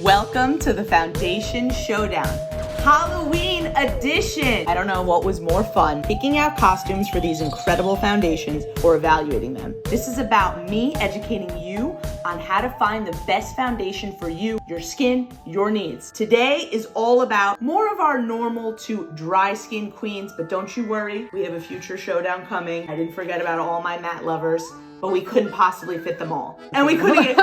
Welcome to the Foundation Showdown, Halloween edition. I don't know what was more fun, picking out costumes for these incredible foundations or evaluating them. This is about me educating you on how to find the best foundation for you, your skin, your needs. Today is all about more of our normal to dry skin queens, but don't you worry, we have a future showdown coming. I didn't forget about all my matte lovers, but we couldn't possibly fit them all. And we couldn't get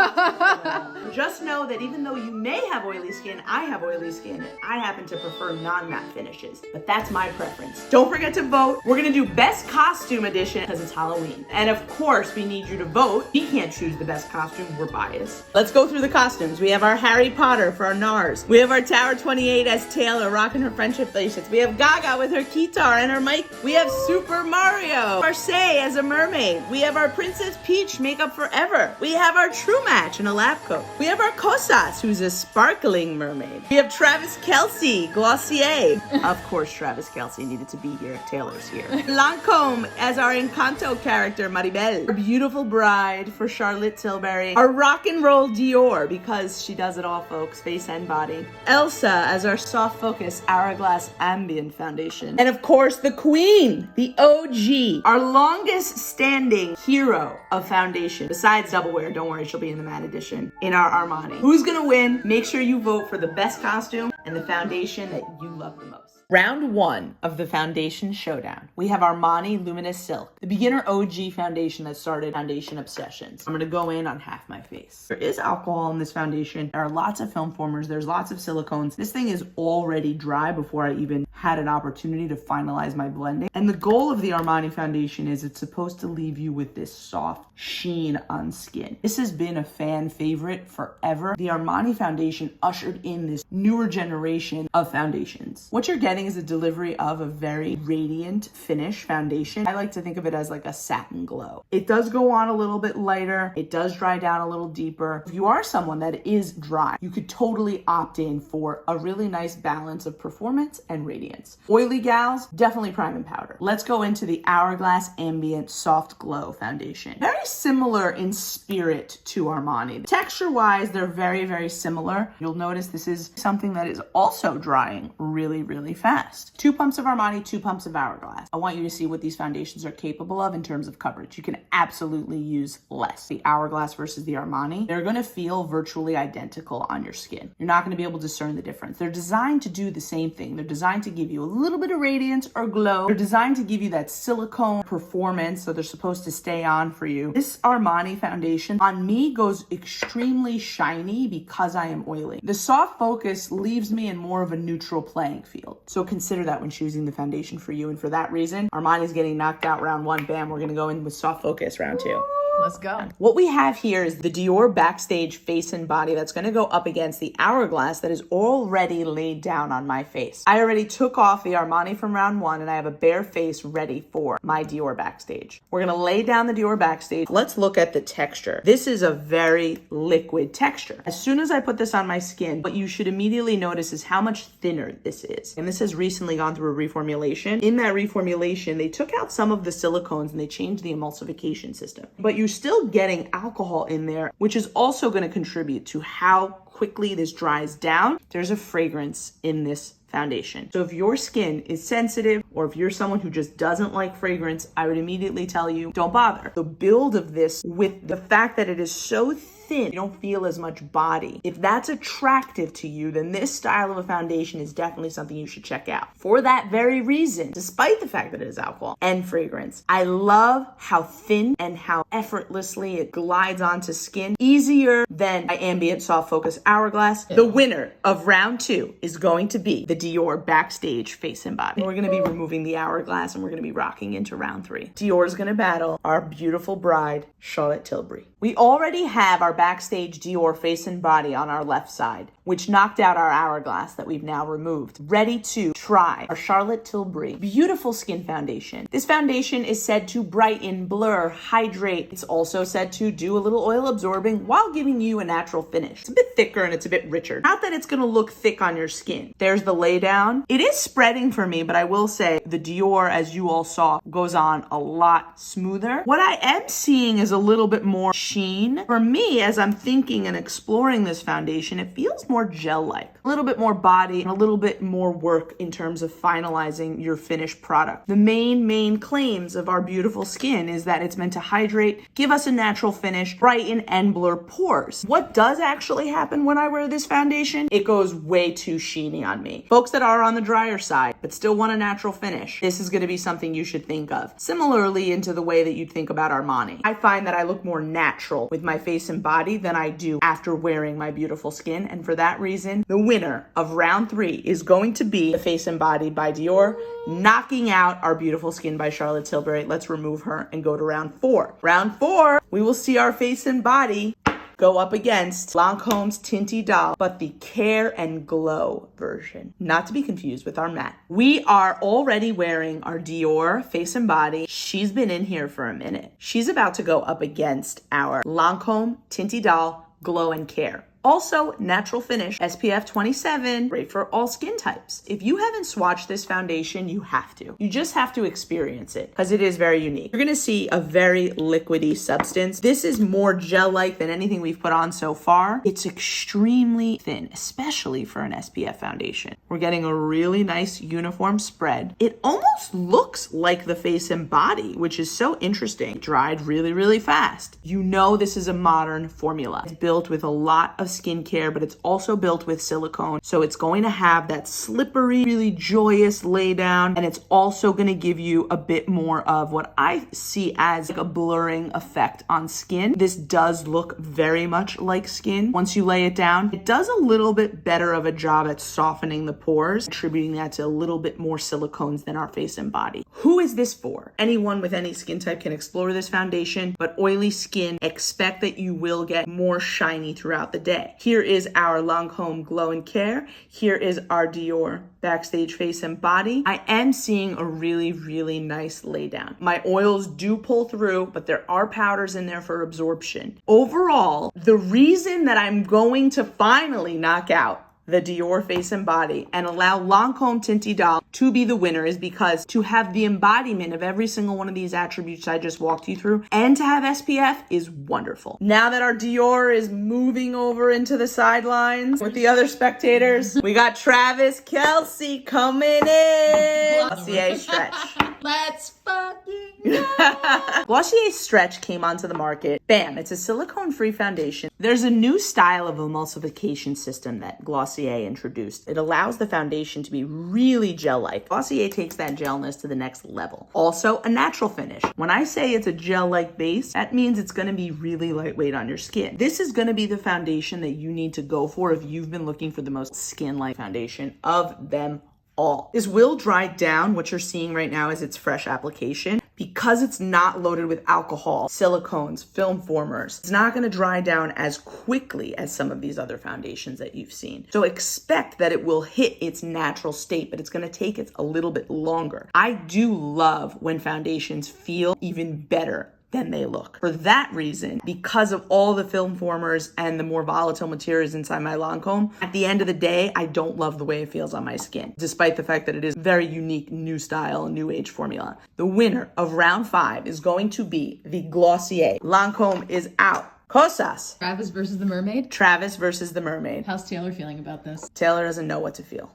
Just know that even though you may have oily skin, I have oily skin, and I happen to prefer non-matte finishes. But that's my preference. Don't forget to vote. We're gonna do best costume edition because it's Halloween. And of course, we need you to vote. We can't choose the best costume, we're biased. Let's go through the costumes. We have our Harry Potter for our NARS. We have our Tower 28 as Taylor rocking her friendship bracelets. We have Gaga with her guitar and her mic. We have Super Mario. Marseille as a mermaid. We have our Princess Peach makeup forever. We have our True Match in a lab coat. We have our Cosas, who's a sparkling mermaid. We have Travis Kelce, Glossier. Of course, Travis Kelce needed to be here. Taylor's here. Lancome as our Encanto character, Maribel. Our beautiful bride for Charlotte Tilbury. Our rock and roll Dior, because she does it all, folks, face and body. Elsa as our soft focus Hourglass Ambient Foundation. And of course, the queen, the OG, our longest standing hero of foundation, besides Double Wear, don't worry, she'll be in the matte edition, in our Armani. Who's gonna win? Make sure you vote for the best costume and the foundation that you love the most. Round one of the Foundation Showdown. We have Armani Luminous Silk, the beginner OG foundation that started foundation obsessions. I'm gonna go in on half my face. There is alcohol in this foundation. There are lots of film formers. There's lots of silicones. This thing is already dry before I even had an opportunity to finalize my blending. And the goal of the Armani foundation is it's supposed to leave you with this soft sheen on skin. This has been a fan favorite forever. The Armani foundation ushered in this newer generation of foundations. What you're getting is a delivery of a very radiant finish foundation. I like to think of it as like a satin glow. It does go on a little bit lighter. It does dry down a little deeper. If you are someone that is dry, you could totally opt in for a really nice balance of performance and radiance. Oily gals, definitely prime and powder. Let's go into the Hourglass Ambient Soft Glow Foundation. Very similar in spirit to Armani. Texture-wise, they're very, very similar. You'll notice this is something that is also drying really, really fast. 2 pumps of Armani, 2 pumps of Hourglass. I want you to see what these foundations are capable of in terms of coverage. You can absolutely use less. The Hourglass versus the Armani, they're gonna feel virtually identical on your skin. You're not gonna be able to discern the difference. They're designed to do the same thing. They're designed to give you a little bit of radiance or glow. They're designed to give you that silicone performance, so they're supposed to stay on for you. This Armani foundation on me goes extremely shiny because I am oily. The soft focus leaves me in more of a neutral playing field. So consider that when choosing the foundation for you. And for that reason, Armani's getting knocked out round one. Bam, we're gonna go in with soft focus round two. Let's go. What we have here is the Dior Backstage Face and Body that's going to go up against the Hourglass that is already laid down on my face. I already took off the Armani from round one and I have a bare face ready for my Dior Backstage. We're going to lay down the Dior Backstage. Let's look at the texture. This is a very liquid texture. As soon as I put this on my skin, what you should immediately notice is how much thinner this is. And this has recently gone through a reformulation. In that reformulation, they took out some of the silicones and they changed the emulsification system. But you're still getting alcohol in there, which is also going to contribute to how quickly this dries down. There's a fragrance in this foundation. So if your skin is sensitive or if you're someone who just doesn't like fragrance, I would immediately tell you, don't bother. The build of this with the fact that it is so thin, you don't feel as much body. If that's attractive to you, then this style of a foundation is definitely something you should check out. For that very reason, despite the fact that it is alcohol and fragrance, I love how thin and how effortlessly it glides onto skin, easier than my Ambient Soft Focus Hourglass. The winner of round two is going to be the Dior Backstage Face and Body. We're gonna be removing the Hourglass and we're gonna be rocking into round three. Dior's gonna battle our beautiful bride, Charlotte Tilbury. We already have our Backstage Dior Face and Body on our left side, which knocked out our Hourglass that we've now removed. Ready to try our Charlotte Tilbury beautiful skin foundation. This foundation is said to brighten, blur, hydrate. It's also said to do a little oil absorbing while giving you a natural finish. It's a bit thicker and it's a bit richer. Not that it's gonna look thick on your skin. There's the lay down. It is spreading for me, but I will say the Dior, as you all saw, goes on a lot smoother. What I am seeing is a little bit more sheen. For me, as I'm thinking and exploring this foundation, it feels more gel-like. A little bit more body and a little bit more work in terms of finalizing your finished product. The main claims of our beautiful skin is that it's meant to hydrate, give us a natural finish, brighten, and blur pores. What does actually happen when I wear this foundation? It goes way too sheeny on me. Folks that are on the drier side, but still want a natural finish, this is gonna be something you should think of. Similarly into the way that you'd think about Armani. I find that I look more natural with my face and body than I do after wearing my beautiful skin, and for that reason, the winner of round 3 is going to be the Face and Body by Dior, knocking out our beautiful skin by Charlotte Tilbury. Let's remove her and go to round 4. Round 4, we will see our Face and Body go up against Lancome's Tinty Doll, but the Care and Glow version, not to be confused with our matte. We are already wearing our Dior Face and Body. She's been in here for a minute. She's about to go up against our Lancome Tinty Doll Glow and Care. Also, natural finish, SPF 27, great for all skin types. If you haven't swatched this foundation, you have to. You just have to experience it because it is very unique. You're gonna see a very liquidy substance. This is more gel-like than anything we've put on so far. It's extremely thin, especially for an SPF foundation. We're getting a really nice uniform spread. It almost looks like the Face and Body, which is so interesting. It dried really fast. You know this is a modern formula. It's built with a lot of skincare, but it's also built with silicone. So it's going to have that slippery, really joyous lay down. And it's also going to give you a bit more of what I see as like a blurring effect on skin. This does look very much like skin. Once you lay it down, it does a little bit better of a job at softening the pores, attributing that to a little bit more silicones than our Face and Body. Who is this for? Anyone with any skin type can explore this foundation, but oily skin, expect that you will get more shiny throughout the day. Here is our Lancome Glow and Care. Here is our Dior Backstage Face and Body. I am seeing a really nice lay down. My oils do pull through, but there are powders in there for absorption. Overall, the reason that I'm going to finally knock out the Dior Face and Body and allow Lancome Tinty Doll to be the winner is because to have the embodiment of every single one of these attributes I just walked you through and to have SPF is wonderful. Now that our Dior is moving over into the sidelines with the other spectators, we got Travis Kelce coming in. Glossier Stretch. Let's fucking go. Glossier Stretch came onto the market. Bam, it's a silicone-free foundation. There's a new style of emulsification system that Glossier introduced. It allows the foundation to be really gel-like. Glossier takes that gelness to the next level. Also, a natural finish. When I say it's a gel-like base, that means it's gonna be really lightweight on your skin. This is gonna be the foundation that you need to go for if you've been looking for the most skin-like foundation of them all. This will dry down. What you're seeing right now is its fresh application. Because it's not loaded with alcohol, silicones, film formers, it's not gonna dry down as quickly as some of these other foundations that you've seen. So expect that it will hit its natural state, but it's gonna take it a little bit longer. I do love when foundations feel even better than they look. For that reason, because of all the film formers and the more volatile materials inside my Lancome, at the end of the day, I don't love the way it feels on my skin, despite the fact that it is very unique, new style, new age formula. The winner of round 5 is going to be the Glossier. Lancome is out. Cosas. Travis versus the mermaid. Travis versus the mermaid. How's Taylor feeling about this? Taylor doesn't know what to feel.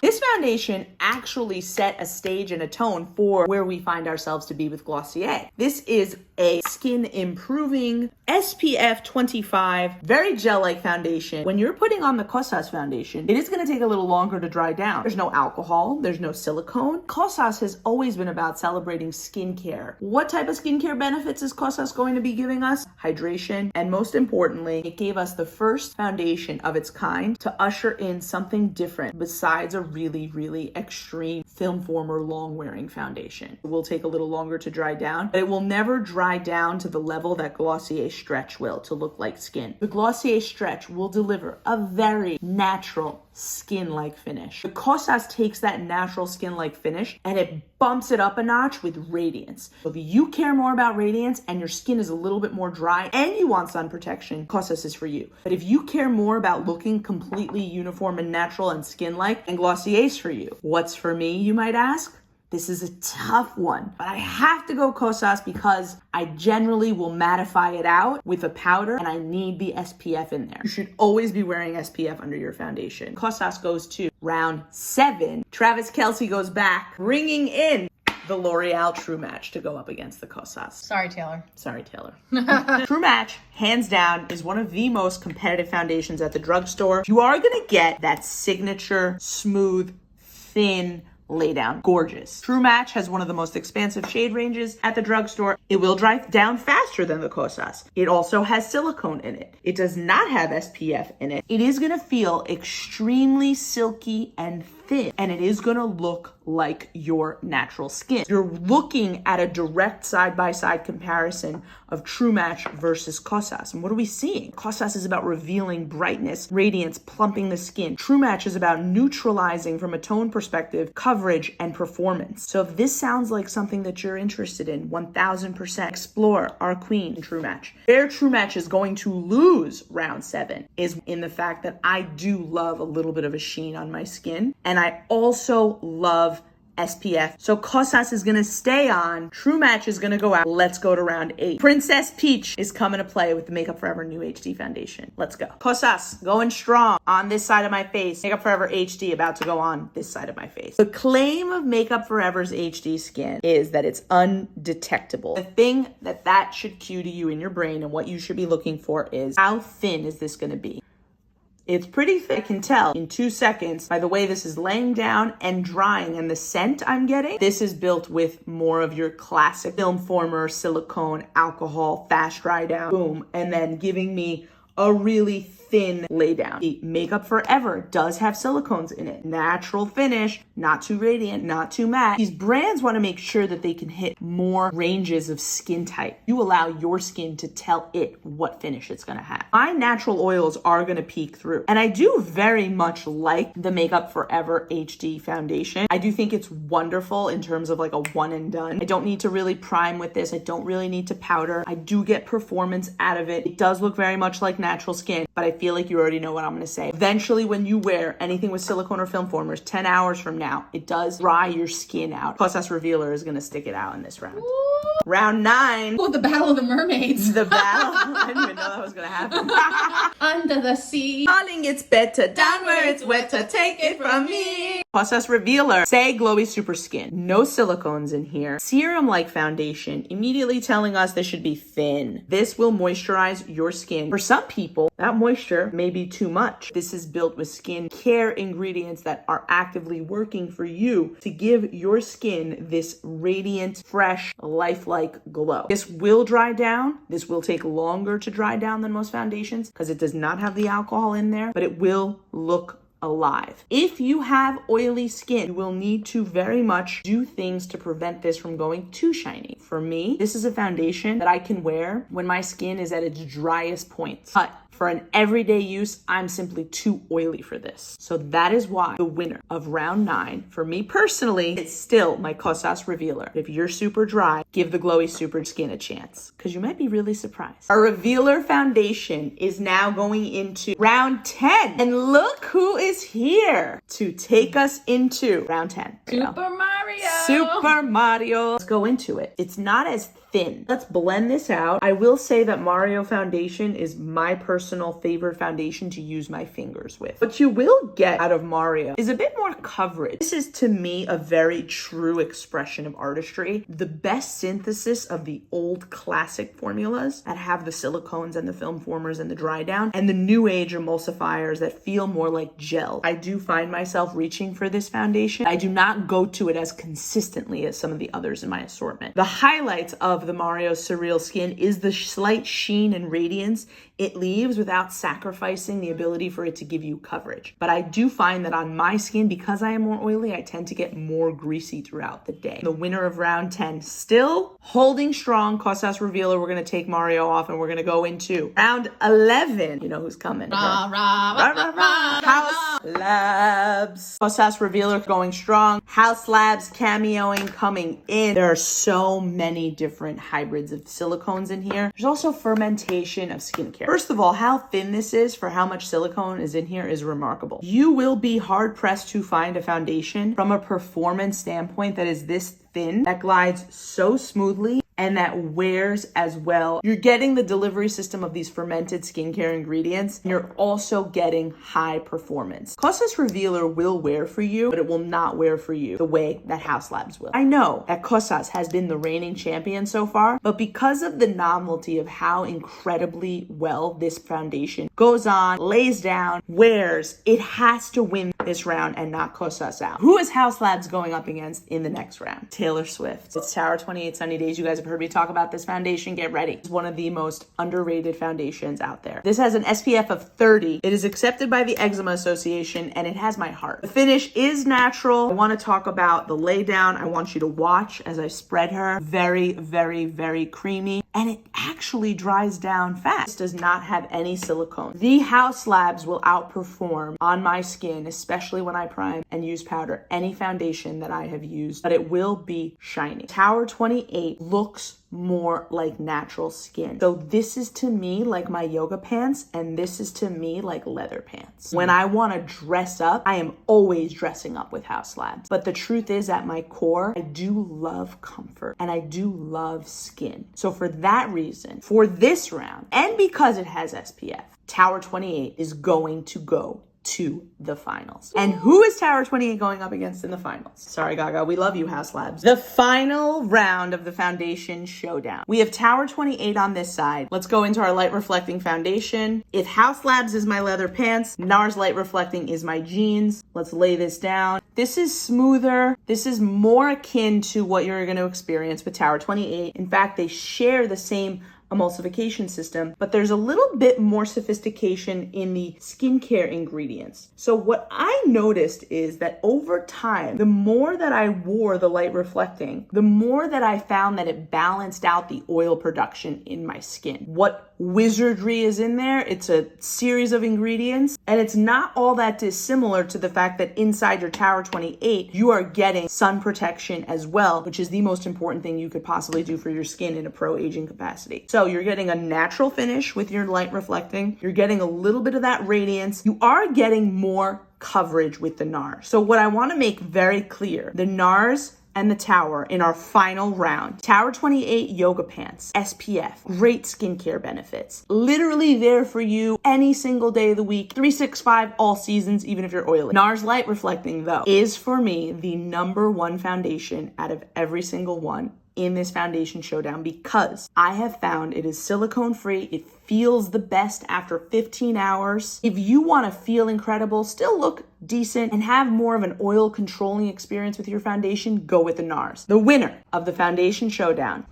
This foundation actually set a stage and a tone for where we find ourselves to be with Glossier. This is a skin improving SPF 25, very gel-like foundation. When you're putting on the Cosas foundation, it is going to take a little longer to dry down. There's no alcohol, there's no silicone. Cosas has always been about celebrating skincare. What type of skincare benefits is Cosas going to be giving us? Hydration, and most importantly, it gave us the first foundation of its kind to usher in something different besides a really extreme film former long wearing foundation. It will take a little longer to dry down, but it will never dry down to the level that Glossier Stretch will to look like skin. The Glossier Stretch will deliver a very natural skin-like finish. The Cosas takes that natural skin-like finish and it bumps it up a notch with radiance. So if you care more about radiance and your skin is a little bit more dry and you want sun protection, Cosas is for you. But if you care more about looking completely uniform and natural and skin-like, then Glossier's for you. What's for me, you might ask? This is a tough one, but I have to go Kosas because I generally will mattify it out with a powder and I need the SPF in there. You should always be wearing SPF under your foundation. Kosas goes to round 7. Travis Kelce goes back, bringing in the L'Oreal True Match to go up against the Kosas. Sorry, Taylor. Sorry, Taylor. True Match, hands down, is one of the most competitive foundations at the drugstore. You are gonna get that signature, smooth, thin, lay down. Gorgeous. True Match has one of the most expansive shade ranges at the drugstore. It will dry down faster than the Kosas. It also has silicone in it. It does not have SPF in it. It is gonna feel extremely silky and thin, and it is gonna look like your natural skin. You're looking at a direct side-by-side comparison of True Match versus Kosas. And what are we seeing? Kosas is about revealing brightness, radiance, plumping the skin. True Match is about neutralizing from a tone perspective, coverage, and performance. So if this sounds like something that you're interested in, 1000% explore our queen, True Match. Where True Match is going to lose round 7 is in the fact that I do love a little bit of a sheen on my skin, and I also love SPF. So Kosas is gonna stay on. True Match is gonna go out. Let's go to round 8. Princess Peach is coming to play with the Makeup Forever New HD Foundation. Let's go. Kosas going strong on this side of my face. Makeup Forever HD about to go on this side of my face. The claim of Makeup Forever's HD skin is that it's undetectable. The thing that should cue to you in your brain and what you should be looking for is how thin is this gonna be? It's pretty thick, I can tell in 2 seconds by the way this is laying down and drying, and the scent I'm getting. This is built with more of your classic film former, silicone, alcohol, fast dry down, boom, and then giving me a really thin lay down. The Makeup Forever does have silicones in it. Natural finish, not too radiant, not too matte. These brands want to make sure that they can hit more ranges of skin type. You allow your skin to tell it what finish it's going to have. My natural oils are going to peek through. And I do very much like the Makeup Forever HD foundation. I do think it's wonderful in terms of like a one and done. I don't need to really prime with this. I don't really need to powder. I do get performance out of it. It does look very much like natural skin, but I feel like you already know what I'm going to say. Eventually, when you wear anything with silicone or film formers, 10 hours from now, it does dry your skin out. Kosas Revealer is going to stick it out in this round. Ooh. Round 9. Oh, the Battle of the Mermaids. The battle. I didn't even know that was going to happen. Under the sea. Darling, it's better down where it's wetter. Take it from me. Kosas Revealer. Say glowy super skin. No silicones in here. Serum-like foundation. Immediately telling us this should be thin. This will moisturize your skin. For some people, that moisture may be too much. This is built with skin care ingredients that are actively working for you to give your skin this radiant, fresh, lifelike glow. This will dry down. This will take longer to dry down than most foundations because it does not have the alcohol in there, but it will look alive. If you have oily skin, you will need to very much do things to prevent this from going too shiny. For me, this is a foundation that I can wear when my skin is at its driest point. But for an everyday use, I'm simply too oily for this. So that is why the winner of round 9, for me personally, is still my Kosas Revealer. If you're super dry, give the glowy super skin a chance, because you might be really surprised. Our Revealer foundation is now going into round 10. And look who is here to take us into round 10. Super Mario. Super Mario. Let's go into it. It's not as thin. Let's blend this out. I will say that Mario foundation is my personal favorite foundation to use my fingers with. What you will get out of Mario is a bit more coverage. This is to me a very true expression of artistry. The best synthesis of the old classic formulas that have the silicones and the film formers and the dry down, and the new age emulsifiers that feel more like gel. I do find myself reaching for this foundation. I do not go to it as consistently as some of the others in my assortment. The highlights of the Mario Surreal Skin is the slight sheen and radiance it leaves without sacrificing the ability for it to give you coverage. But I do find that on my skin, because I am more oily, I tend to get more greasy throughout the day. The winner of round 10, still holding strong, Kosas Revealer. We're going to take Mario off and we're going to go into round 11. You know who's coming. Rah, rah, rah, rah, rah, House Labs. Cosas Revealer going strong. House Labs cameoing coming in. There are so many different hybrids of silicones in here. There's also fermentation of skincare. First of all, how thin this is for how much silicone is in here is remarkable. You will be hard pressed to find a foundation from a performance standpoint that is this thin, that glides so smoothly, and that wears as well. You're getting the delivery system of these fermented skincare ingredients, and you're also getting high performance. Cosas Revealer will wear for you, but it will not wear for you the way that House Labs will. I know that Cosas has been the reigning champion so far, but because of the novelty of how incredibly well this foundation goes on, lays down, wears, it has to win this round and knock Cosas out. Who is House Labs going up against in the next round? Taylor Swift. It's Tower 28 Sunny Days. You guys have heard me talk about this foundation. Get ready. It's one of the most underrated foundations out there. This has an SPF of 30. It is accepted by the Eczema Association, and it has my heart. The finish is natural. I want to talk about the lay down. I want you to watch as I spread her. Very, very, very creamy, and it actually dries down fast. This does not have any silicone. The House Labs will outperform on my skin, especially when I prime and use powder, any foundation that I have used, but it will be shiny. Tower 28 looks more like natural skin. So this is to me like my yoga pants, and this is to me like leather pants. When I want to dress up, I am always dressing up with House Labs. But the truth is, at my core, I do love comfort and I do love skin. So for that reason, for this round, and because it has SPF, Tower 28 is going to go to the finals. And who is Tower 28 going up against in the finals? Sorry, Gaga, we love you, House Labs. The final round of the foundation showdown. We have Tower 28 on this side. Let's go into our light reflecting foundation. If House Labs is my leather pants, NARS light reflecting is my jeans. Let's lay this down. This is smoother. This is more akin to what you're going to experience with Tower 28. In fact, they share the same emulsification system, but there's a little bit more sophistication in the skincare ingredients. So what I noticed is that over time, the more that I wore the light reflecting, the more that I found that it balanced out the oil production in my skin. What wizardry is in there? It's a series of ingredients, and it's not all that dissimilar to the fact that inside your Tower 28, you are getting sun protection as well, which is the most important thing you could possibly do for your skin in a pro-aging capacity. So you're getting a natural finish with your light reflecting. You're getting a little bit of that radiance. You are getting more coverage with the NARS. So what I want to make very clear, the NARS and the Tower in our final round. Tower 28 yoga pants, SPF, great skincare benefits. Literally there for you any single day of the week, 365 all seasons, even if you're oily. NARS light reflecting though is for me the #1 foundation out of every single one in this foundation showdown, because I have found it is silicone free. It feels the best after 15 hours. If you want to feel incredible, still look decent, and have more of an oil controlling experience with your foundation, go with the NARS. The winner of the foundation showdown,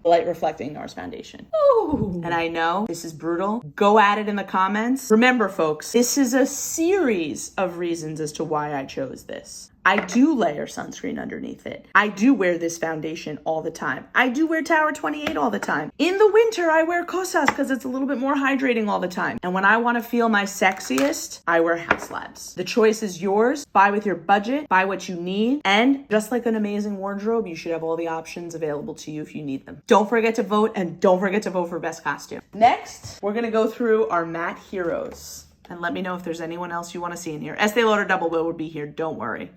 light reflecting NARS foundation. Ooh. And I know this is brutal. Go at it in the comments. Remember, folks, this is a series of reasons as to why I chose this. I do layer sunscreen underneath it. I do wear this foundation all the time. I do wear Tower 28 all the time. In the winter, I wear Cosas because it's a little bit more hydrating all the time. And when I want to feel my sexiest, I wear House Labs. The choice is yours. Buy with your budget, buy what you need, and just like an amazing wardrobe, you should have all the options available to you if you need them. Don't forget to vote, and don't forget to vote for best costume. Next, we're going to go through our matte heroes. And let me know if there's anyone else you want to see in here. Estee Lauder Double Bill will be here. Don't worry.